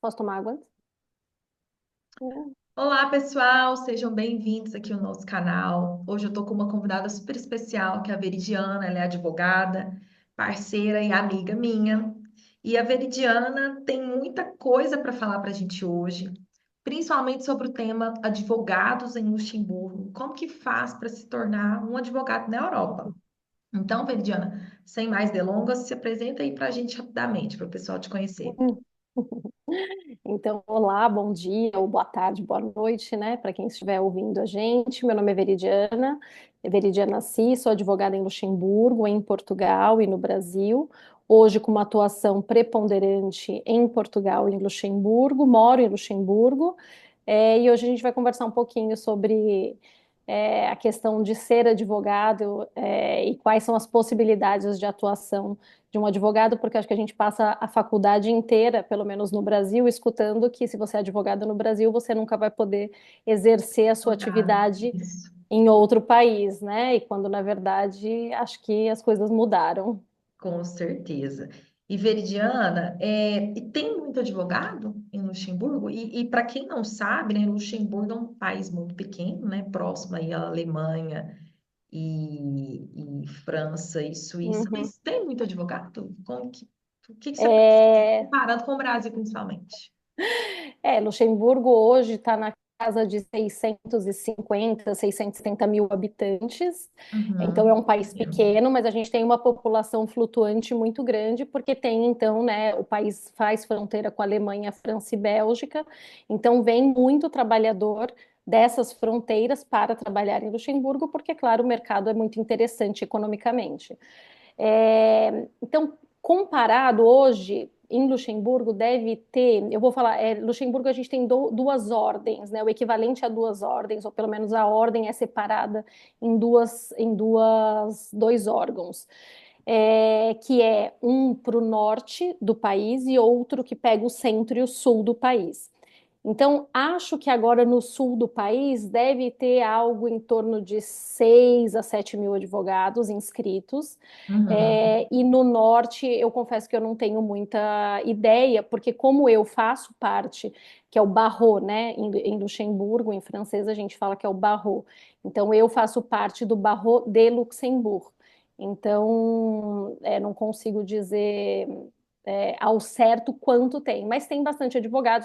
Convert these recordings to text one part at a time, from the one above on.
Posso tomar água antes? Hum. Olá, pessoal, sejam bem-vindos aqui ao nosso canal. Hoje eu estou com uma convidada super especial, que é a Veridiana. Ela é advogada, parceira e amiga minha. E a Veridiana tem muita coisa para falar para a gente hoje, principalmente sobre o tema advogados em Luxemburgo. Como que faz para se tornar um advogado na Europa? Então, Veridiana, sem mais delongas, se apresenta aí para a gente rapidamente, para o pessoal te conhecer. Então, olá, bom dia, ou boa tarde, boa noite, né, para quem estiver ouvindo a gente. Meu nome é Veridiana Assis, sou advogada em Luxemburgo, em Portugal e no Brasil. Hoje, com uma atuação preponderante em Portugal e em Luxemburgo, moro em Luxemburgo, e hoje a gente vai conversar um pouquinho sobre a questão de ser advogado, e quais são as possibilidades de atuação de um advogado, porque acho que a gente passa a faculdade inteira, pelo menos no Brasil, escutando que se você é advogado no Brasil, você nunca vai poder exercer a sua atividade Isso. em outro país, né? E quando, na verdade, acho que as coisas mudaram. Com certeza. E Veridiana, e tem muito advogado em Luxemburgo? E para quem não sabe, né, Luxemburgo é um país muito pequeno, né, próximo aí à Alemanha e França e Suíça, Uhum. mas tem muito advogado? O que que você pensa, É, comparando com o Brasil, principalmente? Luxemburgo hoje está na casa de 650, 670 mil habitantes. Então é Uhum, um país pequeno. pequeno, mas a gente tem uma população flutuante muito grande, porque tem então, né, o país faz fronteira com a Alemanha, França e Bélgica. Então vem muito trabalhador dessas fronteiras para trabalhar em Luxemburgo, porque, claro, o mercado é muito interessante economicamente. Então, comparado hoje, em Luxemburgo deve ter, eu vou falar, Luxemburgo a gente tem duas ordens, né? O equivalente a duas ordens, ou pelo menos a ordem é separada dois órgãos, que é um para o norte do país e outro que pega o centro e o sul do país. Então, acho que agora no sul do país deve ter algo em torno de 6 a 7 mil advogados inscritos. Uhum. E no norte, eu confesso que eu não tenho muita ideia, porque como eu faço parte, que é o barreau, né? Em Luxemburgo, em francês a gente fala que é o barreau. Então, eu faço parte do barreau de Luxemburgo. Então, não consigo dizer ao certo quanto tem, mas tem bastante advogado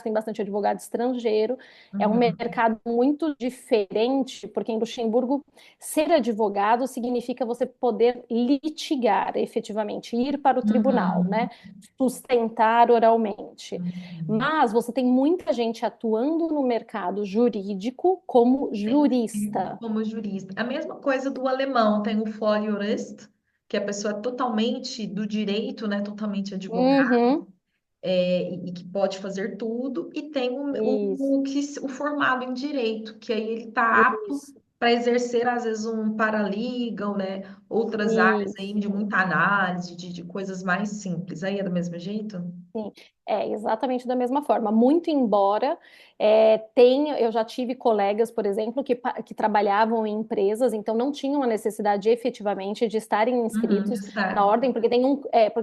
estrangeiro. É um Uhum. mercado muito diferente, porque em Luxemburgo ser advogado significa você poder litigar efetivamente, ir para o tribunal, né? Uhum. Sustentar oralmente. Uhum. Mas você tem muita gente atuando no mercado jurídico como jurista. Como jurista. A mesma coisa do alemão, tem o Volljurist, que a pessoa é totalmente do direito, né, totalmente advogado, Uhum, e que pode fazer tudo, e tem isso, o formado em direito, que aí ele está apto isso, para exercer, às vezes, um paralegal, né, outras áreas aí de isso. muita análise, de coisas mais simples. Aí é do mesmo jeito? Sim, é exatamente da mesma forma. Muito embora eu já tive colegas, por exemplo, que trabalhavam em empresas, então não tinham a necessidade efetivamente de estarem Uhum, inscritos de na estar. ordem, porque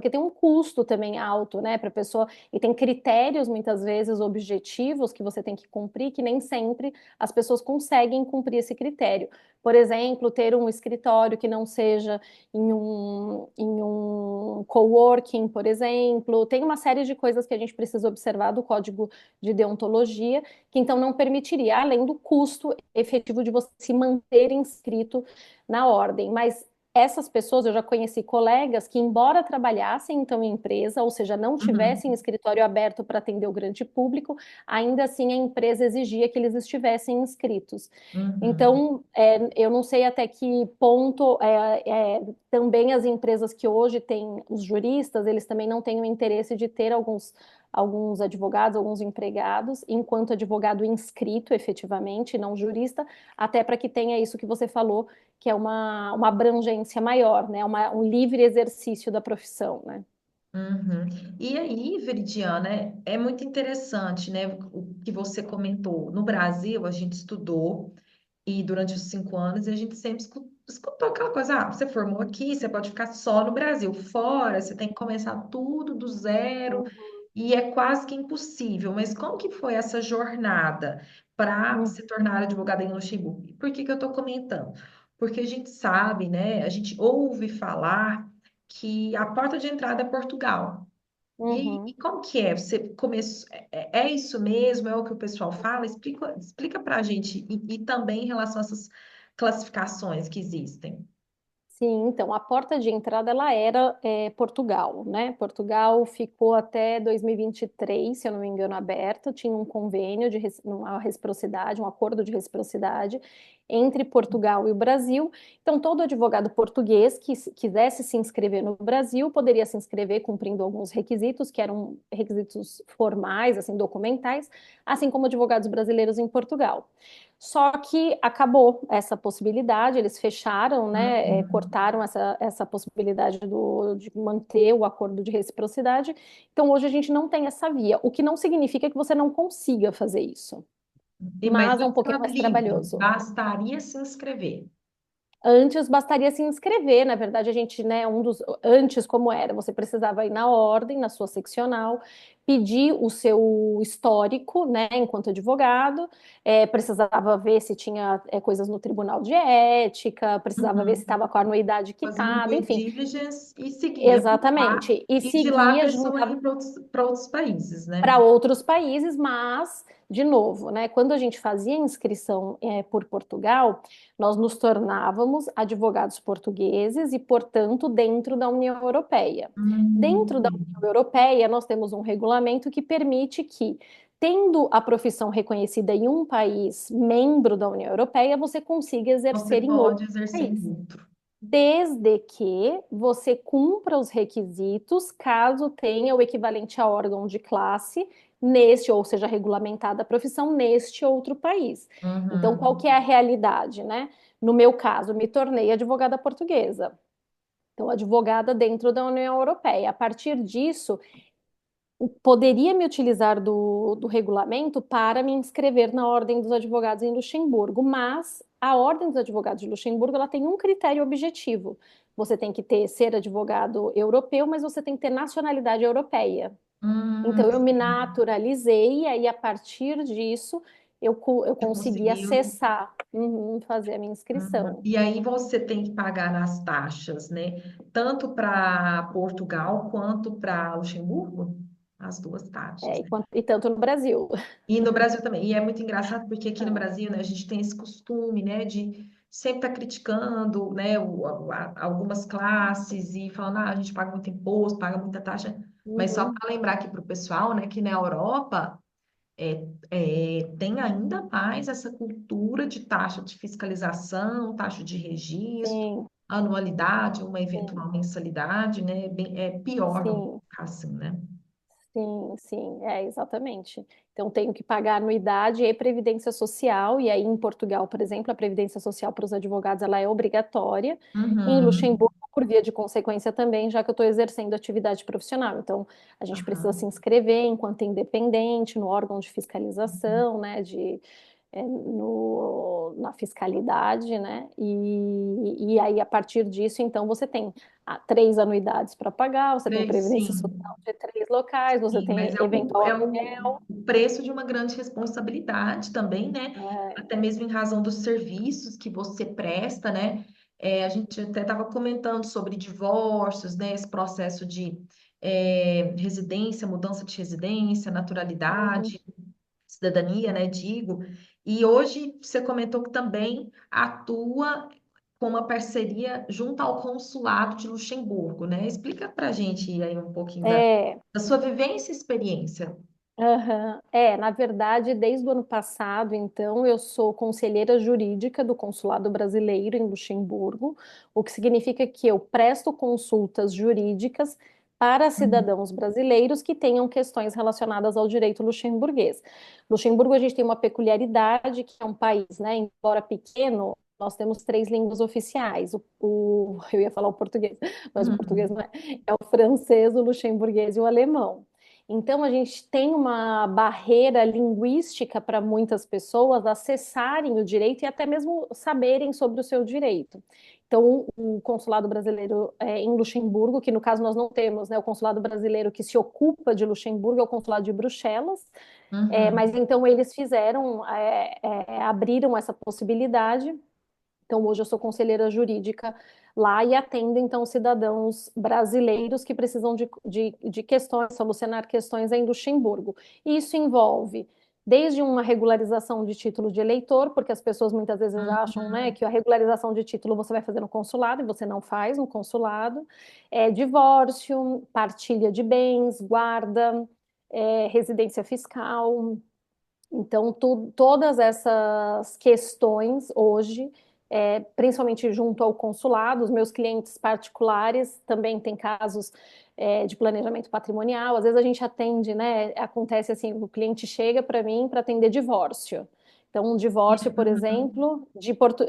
tem um custo também alto, né, para a pessoa, e tem critérios muitas vezes objetivos que você tem que cumprir, que nem sempre as pessoas conseguem cumprir esse critério. Por exemplo, ter um escritório que não seja em um coworking, por exemplo. Tem uma série de coisas que a gente precisa observar do código de deontologia, que então não permitiria, além do custo efetivo de você se manter inscrito na ordem. Mas essas pessoas, eu já conheci colegas que, embora trabalhassem então em empresa, ou seja, não Uhum, tivessem escritório aberto para atender o grande público, ainda assim a empresa exigia que eles estivessem inscritos. uhum. Então, eu não sei até que ponto também as empresas que hoje têm os juristas, eles também não têm o interesse de ter alguns advogados, alguns empregados, enquanto advogado inscrito efetivamente, não jurista, até para que tenha isso que você falou, que é uma abrangência maior, né? Um livre exercício da profissão, né? Uhum. E aí, Veridiana, é muito interessante, né, o que você comentou. No Brasil, a gente estudou e durante os 5 anos a gente sempre escutou aquela coisa, você formou aqui, você pode ficar só no Brasil. Fora, você tem que começar tudo do zero, e é quase que impossível. Mas como que foi essa jornada para Hum, se tornar advogada em Luxemburgo? E por que que eu estou comentando? Porque a gente sabe, né? A gente ouve falar que a porta de entrada é Portugal. E uhum. como que é? Você começou, é isso mesmo? É o que o pessoal fala? Explica para a gente e também em relação a essas classificações que existem. Sim, então a porta de entrada ela era Portugal, né? Portugal ficou até 2023, se eu não me engano, aberto. Tinha um convênio de uma reciprocidade, um acordo de reciprocidade entre Portugal e o Brasil. Então todo advogado português que quisesse se inscrever no Brasil poderia se inscrever cumprindo alguns requisitos que eram requisitos formais, assim, documentais, assim como advogados brasileiros em Portugal. Só que acabou essa possibilidade, eles fecharam, né, Uhum. cortaram essa possibilidade de manter o acordo de reciprocidade. Então, hoje a gente não tem essa via, o que não significa que você não consiga fazer isso, Mas mas é um antes pouquinho era mais livre, trabalhoso. bastaria se inscrever. Antes bastaria se inscrever, na verdade a gente, né, antes como era, você precisava ir na ordem, na sua seccional, pedir o seu histórico, né, enquanto advogado, precisava ver se tinha coisas no Tribunal de Ética, precisava ver se Uhum. estava com a anuidade Fazia um quitada, due enfim, diligence e seguia por lá. exatamente. E E de lá a seguia, pessoa ia juntava para outros países, né? para outros países, mas, de novo, né, quando a gente fazia inscrição por Portugal, nós nos tornávamos advogados portugueses e, portanto, dentro da União Europeia. Dentro da Hum. União Europeia, nós temos um regulamento que permite que, tendo a profissão reconhecida em um país membro da União Europeia, você consiga Você exercer em outro pode exercer país. em outro. Desde que você cumpra os requisitos, caso tenha o equivalente a órgão de classe neste, ou seja, regulamentada a profissão neste outro país. Então, qual Uhum. que é a realidade, né? No meu caso, me tornei advogada portuguesa. Então, advogada dentro da União Europeia. A partir disso, poderia me utilizar do regulamento para me inscrever na Ordem dos Advogados em Luxemburgo, mas a Ordem dos Advogados de Luxemburgo ela tem um critério objetivo. Você tem que ser advogado europeu, mas você tem que ter nacionalidade europeia. Então eu me Sim. naturalizei e aí a partir disso eu Você consegui conseguiu. acessar, fazer a minha Uhum. inscrição. E aí você tem que pagar nas taxas, né? Tanto para Portugal quanto para Luxemburgo, as duas taxas. E tanto no Brasil. E no Brasil também. E é muito engraçado porque aqui no Brasil, né, a gente tem esse costume, né, de sempre estar criticando, né, algumas classes e falando, ah, a gente paga muito imposto, paga muita taxa. Mas só Uhum. para lembrar aqui para o pessoal, né, que na Europa tem ainda mais essa cultura de taxa de fiscalização, taxa de registro, Sim, anualidade, uma sim, eventual mensalidade, né? É pior, vamos sim. colocar assim, né? Sim, sim, exatamente. Então, tenho que pagar anuidade e previdência social, e aí em Portugal, por exemplo, a previdência social para os advogados ela é obrigatória, e em Uhum. Luxemburgo, por via de consequência também, já que eu estou exercendo atividade profissional. Então, a gente precisa se Aham. inscrever enquanto independente no órgão de fiscalização, né, na fiscalidade, né, e aí a partir disso, então, você tem 3 anuidades para pagar, você tem Três, previdência sim. social de 3 locais, você Sim, mas tem eventual o preço de uma grande responsabilidade também, né? Até mesmo em razão dos serviços que você presta, né? A gente até estava comentando sobre divórcios, né? Esse processo de residência, mudança de residência, uhum, naturalidade, cidadania, né? Digo. E hoje você comentou que também atua com uma parceria junto ao Consulado de Luxemburgo, né? Explica para a gente aí um pouquinho é, da sua vivência e experiência. aham. Na verdade, desde o ano passado, então, eu sou conselheira jurídica do Consulado Brasileiro em Luxemburgo, o que significa que eu presto consultas jurídicas para Uhum. cidadãos brasileiros que tenham questões relacionadas ao direito luxemburguês. Luxemburgo, a gente tem uma peculiaridade, que é um país, né, embora pequeno, nós temos 3 línguas oficiais. Eu ia falar o português, mas o português Uhum. não é. É o francês, o luxemburguês e o alemão. Então, a gente tem uma barreira linguística para muitas pessoas acessarem o direito e até mesmo saberem sobre o seu direito. Então, o consulado brasileiro em Luxemburgo, que no caso nós não temos, né, o consulado brasileiro que se ocupa de Luxemburgo é o consulado de Bruxelas, mas Uhum. então eles fizeram, abriram essa possibilidade. Então, hoje eu sou conselheira jurídica lá e atendo, então, cidadãos brasileiros que precisam de questões, solucionar questões em Luxemburgo. E isso envolve desde uma regularização de título de eleitor, porque as pessoas muitas vezes acham, né, Uhum. que a regularização de título você vai fazer no consulado e você não faz no consulado, divórcio, partilha de bens, guarda, residência fiscal. Então, todas essas questões hoje, principalmente junto ao consulado, os meus clientes particulares também têm casos, de planejamento patrimonial. Às vezes a gente atende, né? Acontece assim, o cliente chega para mim para atender divórcio. Então, um divórcio, por Uhum. exemplo,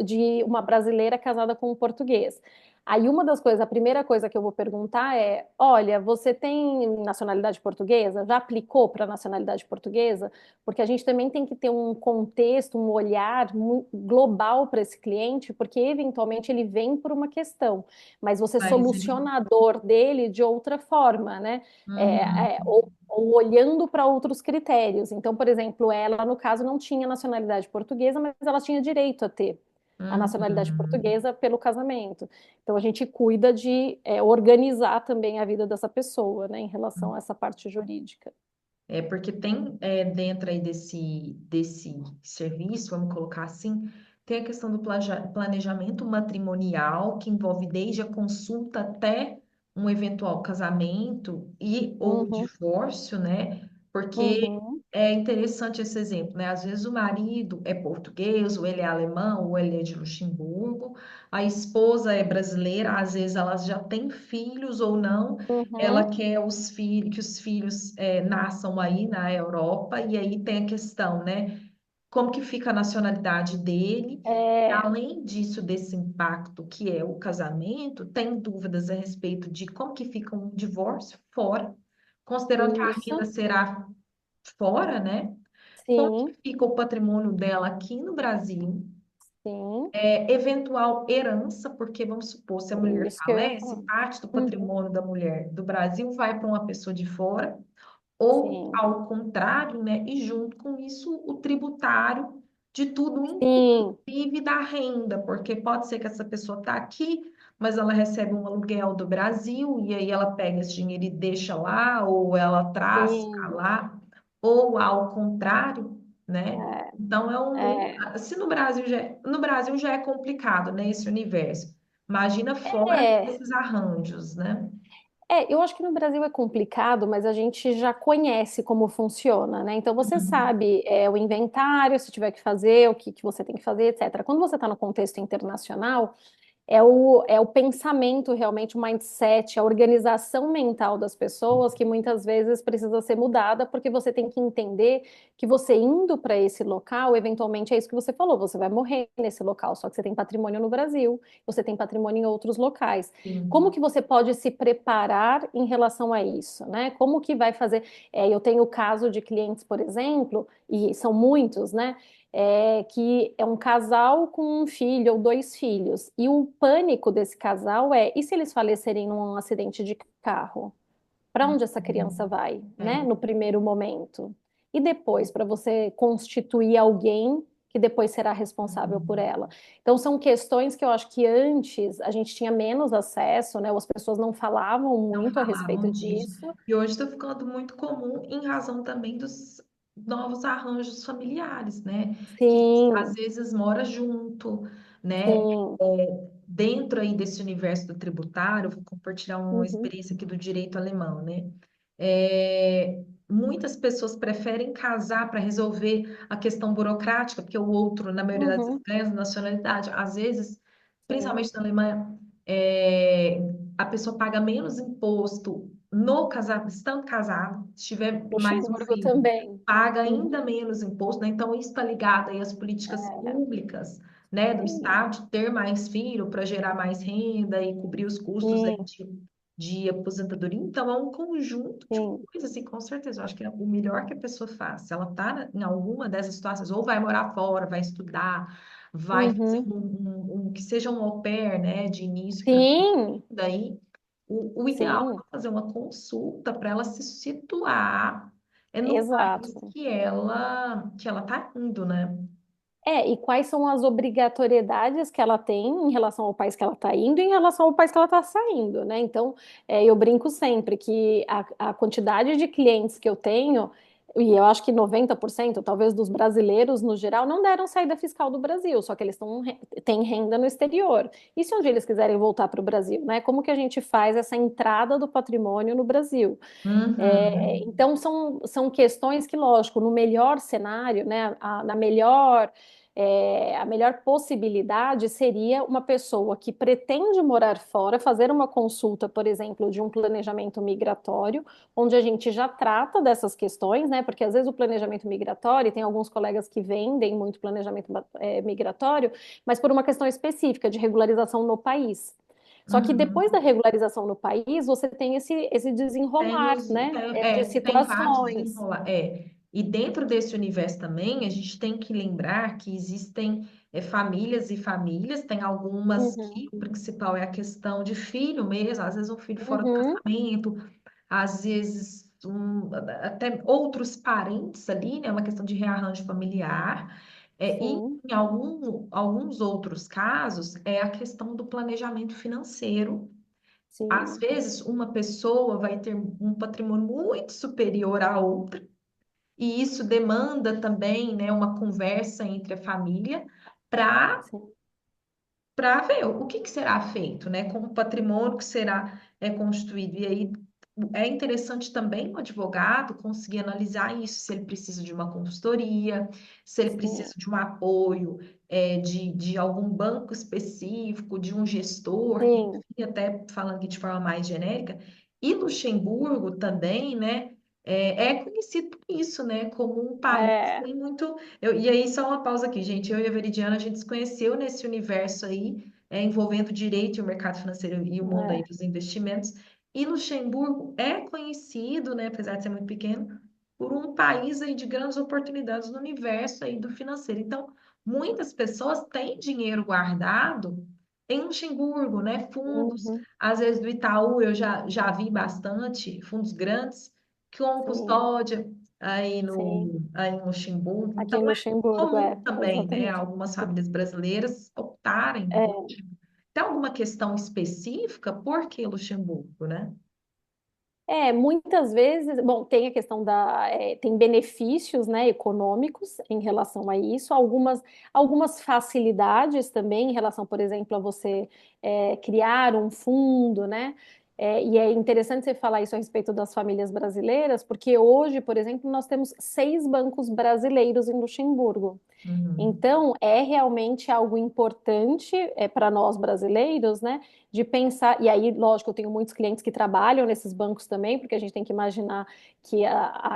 de uma brasileira casada com um português. Aí uma das coisas, a primeira coisa que eu vou perguntar é: olha, você tem nacionalidade portuguesa? Já aplicou para a nacionalidade portuguesa? Porque a gente também tem que ter um contexto, um olhar global para esse cliente, porque eventualmente ele vem por uma questão, mas você Mas ele. soluciona a dor dele de outra forma, né? Uhum. Ou olhando para outros critérios. Então, por exemplo, ela, no caso, não tinha nacionalidade portuguesa, mas ela tinha direito a ter a nacionalidade Uhum. portuguesa pelo casamento. Então, a gente cuida de organizar também a vida dessa pessoa, né, em relação a essa parte jurídica. É porque tem dentro aí desse serviço, vamos colocar assim, tem a questão do planejamento matrimonial, que envolve desde a consulta até um eventual casamento e ou Uhum, divórcio, né? Porque uhum, é interessante esse exemplo, né? Às vezes o marido é português, ou ele é alemão, ou ele é de Luxemburgo, a esposa é brasileira, às vezes elas já têm filhos ou não, ela uhum. quer que os filhos nasçam aí na Europa, e aí tem a questão, né? Como que fica a nacionalidade dele? E É, além disso, desse impacto que é o casamento, tem dúvidas a respeito de como que fica um divórcio fora, considerando que a renda isso, será fora, né? Como que sim, fica o patrimônio dela aqui no Brasil? sim, Eventual herança, porque vamos supor, se a mulher isso que eu ia falece, falar. parte do Uhum, patrimônio da mulher do Brasil vai para uma pessoa de fora, ou sim, ao contrário, né? E junto com isso, o tributário de tudo, sim, inclusive da renda, porque pode ser que essa pessoa está aqui, mas ela recebe um aluguel do Brasil, e aí ela pega esse dinheiro e deixa lá, ou ela traz para sim, lá, ou ao contrário, né? Então é, se no Brasil já é complicado, né, esse universo. Imagina fora é, esses arranjos, né? eu acho que no Brasil é complicado, mas a gente já conhece como funciona, né? Então você Uhum. sabe o inventário, se tiver que fazer, o que, que você tem que fazer, etc. Quando você está no contexto internacional, é o pensamento, realmente, o mindset, a organização mental das pessoas que muitas vezes precisa ser mudada, porque você tem que entender que você indo para esse local, eventualmente é isso que você falou, você vai morrer nesse local, só que você tem patrimônio no Brasil, você tem patrimônio em outros locais. Como Sim. que você pode se preparar em relação a isso, né? Como que vai fazer? Eu tenho o caso de clientes, por exemplo, e são muitos, né? Que é um casal com um filho ou dois filhos. E o pânico desse casal e se eles falecerem num acidente de carro? Para onde essa criança Uhum. vai, né? É. No primeiro momento. E depois, para você constituir alguém que depois será responsável por Uhum. ela. Então, são questões que eu acho que antes a gente tinha menos acesso, né? Ou as pessoas não falavam Não muito a respeito falavam disso. disso. E hoje está ficando muito comum em razão também dos novos arranjos familiares, né? Que às Sim, vezes mora junto, né? sim. Dentro aí desse universo do tributário, vou compartilhar uma Uhum, experiência aqui do direito alemão, né? Muitas pessoas preferem casar para resolver a questão burocrática, porque o outro, na maioria das vezes, uhum, ganha nacionalidade. Às vezes, sim. principalmente na Alemanha, é, a pessoa paga menos imposto no casado, estando casado, se tiver mais um Luxemburgo filho, também. paga ainda Uhum. menos imposto, né? Então, isso está ligado aí às políticas É, públicas, né, do sim, Estado, de ter mais filho para gerar mais renda e cobrir os custos aí sim, de aposentadoria. Então, é um conjunto de sim, coisas, e com certeza, eu acho que é o melhor que a pessoa faz. Se ela está em alguma dessas situações, ou vai morar fora, vai estudar, vai fazer Uhum. que seja um au pair, né, de início para Sim, daí o ideal sim, é fazer uma consulta para ela se situar no país exato. que ela está indo, né? E quais são as obrigatoriedades que ela tem em relação ao país que ela está indo e em relação ao país que ela está saindo, né? Então, eu brinco sempre que a quantidade de clientes que eu tenho, e eu acho que 90%, talvez dos brasileiros no geral, não deram saída fiscal do Brasil, só que eles têm renda no exterior. E se um dia eles quiserem voltar para o Brasil, né? Como que a gente faz essa entrada do patrimônio no Brasil? Uhum. Então, são questões que, lógico, no melhor cenário, né, a melhor possibilidade seria uma pessoa que pretende morar fora, fazer uma consulta, por exemplo, de um planejamento migratório, onde a gente já trata dessas questões, né, porque às vezes o planejamento migratório, tem alguns colegas que vendem muito planejamento, migratório, mas por uma questão específica de regularização no país. Só que depois da Uhum. regularização no país, você tem esse Tem, desenrolar, né, de tem vários situações. desenrolar. E dentro desse universo também, a gente tem que lembrar que existem famílias e famílias, tem algumas que Uhum, o principal é a questão de filho mesmo, às vezes um filho fora do uhum, casamento, às vezes até outros parentes ali, né? Uma questão de rearranjo familiar. E sim, em alguns outros casos, é a questão do planejamento financeiro. Às sim, vezes, uma pessoa vai ter um patrimônio muito superior à outra, e isso demanda também, né, uma conversa entre a família para sim. ver o que será feito, né, com o patrimônio que será constituído. E aí é interessante também o advogado conseguir analisar isso, se ele precisa de uma consultoria, se ele Sim, precisa de um apoio de algum banco específico, de um gestor, sim, enfim, até falando aqui de forma mais genérica. E Luxemburgo também, né, é conhecido por isso, né, como um país que é, tem muito. E aí, só uma pausa aqui, gente. Eu e a Veridiana, a gente se conheceu nesse universo aí, envolvendo o direito e o mercado financeiro e o mundo aí é, dos investimentos. E Luxemburgo é conhecido, né, apesar de ser muito pequeno, por um país aí de grandes oportunidades no universo aí do financeiro. Então, muitas pessoas têm dinheiro guardado em Luxemburgo, né? Fundos, uhum, às vezes do Itaú, eu já vi bastante, fundos grandes, com sim, custódia sim. aí em Luxemburgo. Aqui Então, em é Luxemburgo, comum também, né, exatamente. algumas famílias brasileiras optarem por É, Luxemburgo. Tem alguma questão específica? Por que Luxemburgo, né? Muitas vezes, bom, tem a questão tem benefícios, né, econômicos em relação a isso, algumas facilidades também em relação, por exemplo, a você criar um fundo, né? E é interessante você falar isso a respeito das famílias brasileiras, porque hoje, por exemplo, nós temos 6 bancos brasileiros em Luxemburgo. Uhum. Então, é realmente algo importante para nós brasileiros, né, de pensar. E aí, lógico, eu tenho muitos clientes que trabalham nesses bancos também, porque a gente tem que imaginar que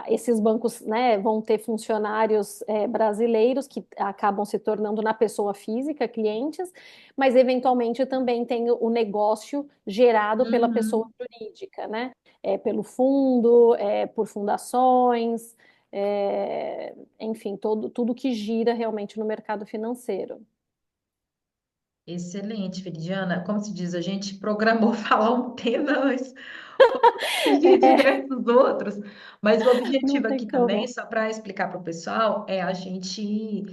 esses bancos, né, vão ter funcionários brasileiros que acabam se tornando na pessoa física clientes, mas eventualmente também tem o negócio gerado pela pessoa Uhum. jurídica, né, pelo fundo, por fundações. Enfim, tudo que gira realmente no mercado financeiro. Excelente, Veridiana. Como se diz, a gente programou falar um tema, mas de É, diversos outros. Mas o não objetivo tem aqui também, como. só para explicar para o pessoal, é a gente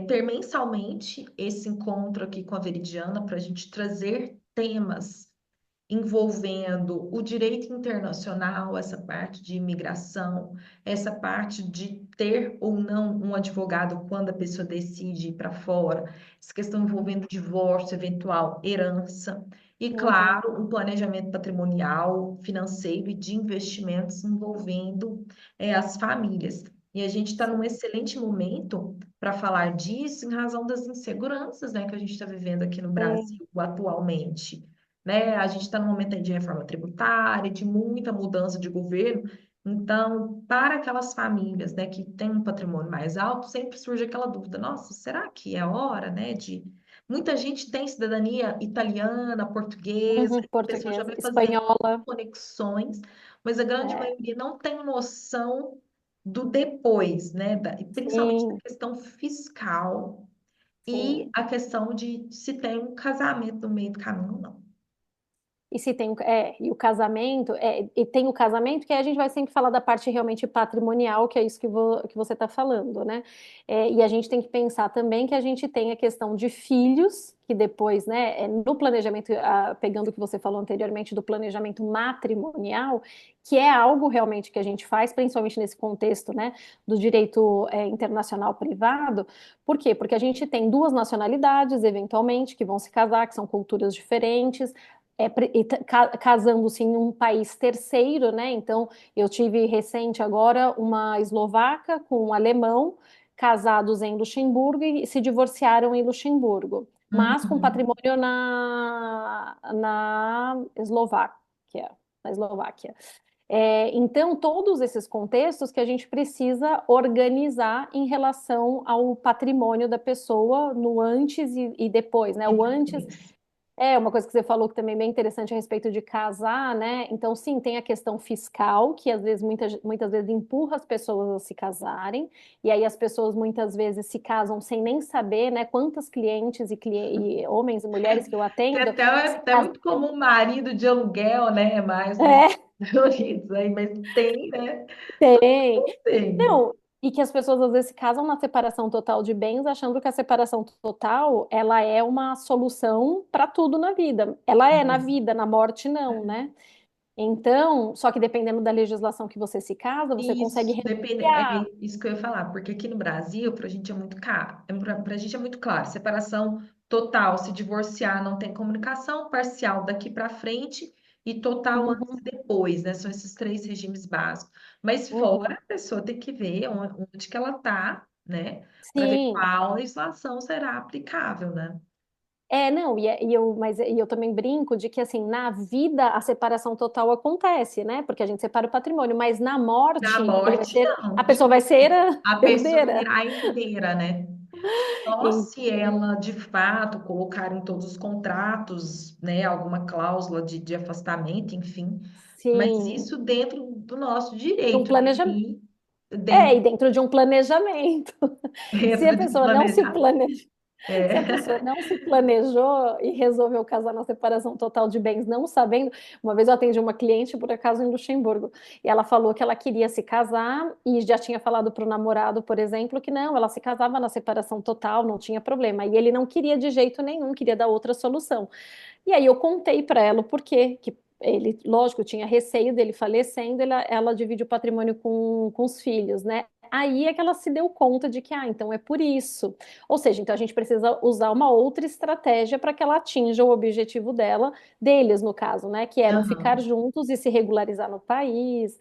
ter mensalmente esse encontro aqui com a Veridiana para a gente trazer temas envolvendo o direito internacional, essa parte de imigração, essa parte de ter ou não um advogado quando a pessoa decide ir para fora, essa questão envolvendo divórcio eventual, herança, e, Uhum, claro, um planejamento patrimonial, financeiro e de investimentos envolvendo as famílias. E a gente está num sim, excelente momento para falar disso em razão das inseguranças, né, que a gente está vivendo aqui no sim, Brasil atualmente, né? A gente está num momento aí de reforma tributária, de muita mudança de governo. Então, para aquelas famílias, né, que têm um patrimônio mais alto, sempre surge aquela dúvida: nossa, será que é hora, né, de... Muita gente tem cidadania italiana, portuguesa, uhum, a pessoa já portuguesa, vai fazendo espanhola, conexões, mas a grande é, maioria não tem noção do depois, né, e principalmente da sim, questão fiscal e sim. a questão de se tem um casamento no meio do caminho ou não. E se tem, e o casamento, e tem o casamento, que aí a gente vai sempre falar da parte realmente patrimonial, que é isso que você está falando, né? E a gente tem que pensar também que a gente tem a questão de filhos, que depois, né, no planejamento, pegando o que você falou anteriormente do planejamento matrimonial, que é algo realmente que a gente faz, principalmente nesse contexto, né, do direito, internacional privado. Por quê? Porque a gente tem duas nacionalidades, eventualmente, que vão se casar, que são culturas diferentes, casando-se em um país terceiro, né? Então, eu tive recente agora uma eslovaca com um alemão, casados em Luxemburgo e se divorciaram em Luxemburgo, mas com Uhum. patrimônio na Eslováquia, na Eslováquia. Então, todos esses contextos que a gente precisa organizar em relação ao patrimônio da pessoa no antes e depois, né? E O antes depois? uma coisa que você falou que também é bem interessante a respeito de casar, né? Então, sim, tem a questão fiscal, que às vezes, muitas vezes empurra as pessoas a se casarem, e aí as pessoas muitas vezes se casam sem nem saber, né? Quantas clientes e homens e mulheres que eu Tem atendo até, se até casam. muito comum marido de aluguel, né? Mais nos É, Estados Unidos aí, mas tem, né? tem. Tem. Não, e que as pessoas às vezes se casam na separação total de bens, achando que a separação total ela é uma solução para tudo na vida. Ela é na vida, na morte não, né? Então, só que dependendo da legislação que você se casa, você consegue Isso, depende, é renunciar. isso que eu ia falar, porque aqui no Brasil, para a gente é muito caro, para a gente é muito claro, separação total, se divorciar, não tem comunicação, parcial daqui para frente e total antes e Uhum, depois, né? São esses três regimes básicos. Mas fora, uhum. a pessoa tem que ver onde que ela está, né? Para ver Sim. qual legislação será aplicável, né? Não, mas eu também brinco de que assim, na vida a separação total acontece, né? Porque a gente separa o patrimônio, mas na Na morte morte, a não, de pessoa vai ser a pessoa herdeira. irá inteira, né? Só Em- se ela, de fato, colocar em todos os contratos, né, alguma cláusula de afastamento, enfim. Mas sim, isso dentro do nosso de um direito, né? planejamento. E dentro, E dentro de um planejamento. Se a dentro de um pessoa não se planejamento. planeja Se a pessoa É. não se planejou e resolveu casar na separação total de bens, não sabendo, uma vez eu atendi uma cliente, por acaso, em Luxemburgo, e ela falou que ela queria se casar e já tinha falado para o namorado, por exemplo, que não, ela se casava na separação total, não tinha problema. E ele não queria de jeito nenhum, queria dar outra solução. E aí eu contei para ela o porquê, que ele, lógico, tinha receio dele falecendo, ela divide o patrimônio com os filhos, né? Aí é que ela se deu conta de que, então é por isso. Ou seja, então a gente precisa usar uma outra estratégia para que ela atinja o objetivo dela, deles no caso, né? Que eram ficar Aham. juntos e se regularizar no país.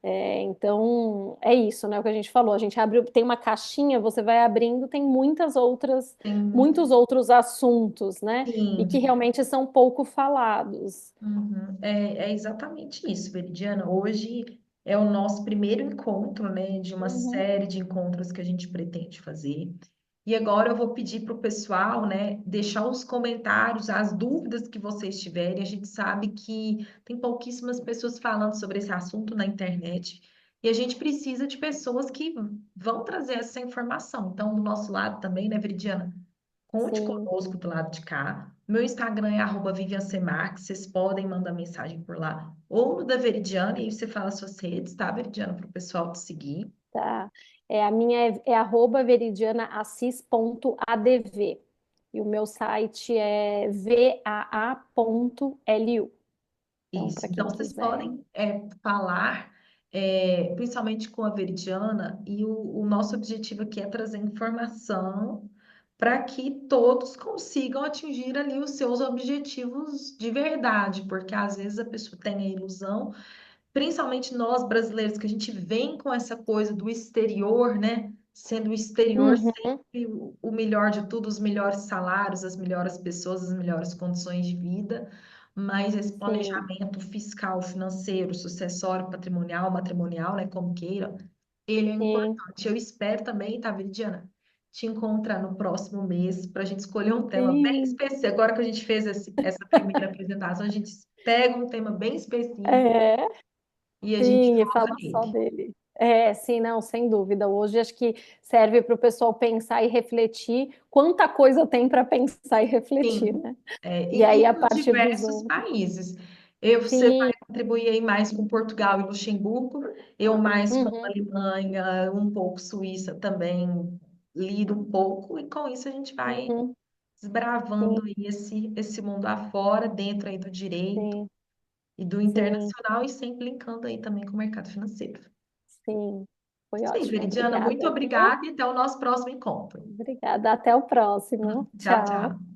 Então, é isso, né? O que a gente falou. A gente abre, tem uma caixinha, você vai abrindo, tem Tem muito, muitos outros assuntos, né? E que sim. realmente são pouco falados. Uhum. É exatamente isso, Veridiana. Hoje é o nosso primeiro encontro, né, de uma Uhum. série de encontros que a gente pretende fazer. E agora eu vou pedir para o pessoal, né, deixar os comentários, as dúvidas que vocês tiverem. A gente sabe que tem pouquíssimas pessoas falando sobre esse assunto na internet. E a gente precisa de pessoas que vão trazer essa informação. Então, do nosso lado também, né, Veridiana? Conte Sim, conosco do lado de cá. Meu Instagram é @VivianCmarques. Vocês podem mandar mensagem por lá. Ou no da Veridiana, e aí você fala suas redes, tá, Veridiana, para o pessoal te seguir. tá. A minha é @veridianaassis.adv. E o meu site é waa.lu. Então, Isso. para Então, quem vocês quiser. podem falar, principalmente com a Veridiana, e o nosso objetivo aqui é trazer informação para que todos consigam atingir ali os seus objetivos de verdade, porque às vezes a pessoa tem a ilusão, principalmente nós brasileiros, que a gente vem com essa coisa do exterior, né? Sendo o exterior Uhum, sempre o melhor de tudo, os melhores salários, as melhores pessoas, as melhores condições de vida, mas esse sim, planejamento fiscal, financeiro, sucessório, patrimonial, matrimonial, né? Como queira, ele é sim, importante. Eu espero também, tá, Veridiana? Te encontrar no próximo mês para a gente escolher um tema bem sim. específico. Agora que a gente fez essa primeira apresentação, a gente pega um tema bem específico É, e a gente sim, e foca fala só nele. dele. É, sim, não, sem dúvida. Hoje acho que serve para o pessoal pensar e refletir quanta coisa tem para pensar e refletir, Sim, né? E e aí, a por partir dos diversos outros. países. Você vai Sim, contribuir aí mais com Portugal e Luxemburgo, eu mais com uhum, Alemanha, um pouco Suíça também, lido um pouco, e com isso a gente vai uhum, sim, desbravando aí esse mundo afora, dentro aí do direito sim, e do sim, internacional, e sempre linkando aí também com o mercado financeiro. sim. Foi Isso aí, ótimo. Veridiana, muito Obrigada, viu? obrigada e até o nosso próximo encontro. Obrigada. Até o próximo. Tchau, tchau. Tchau.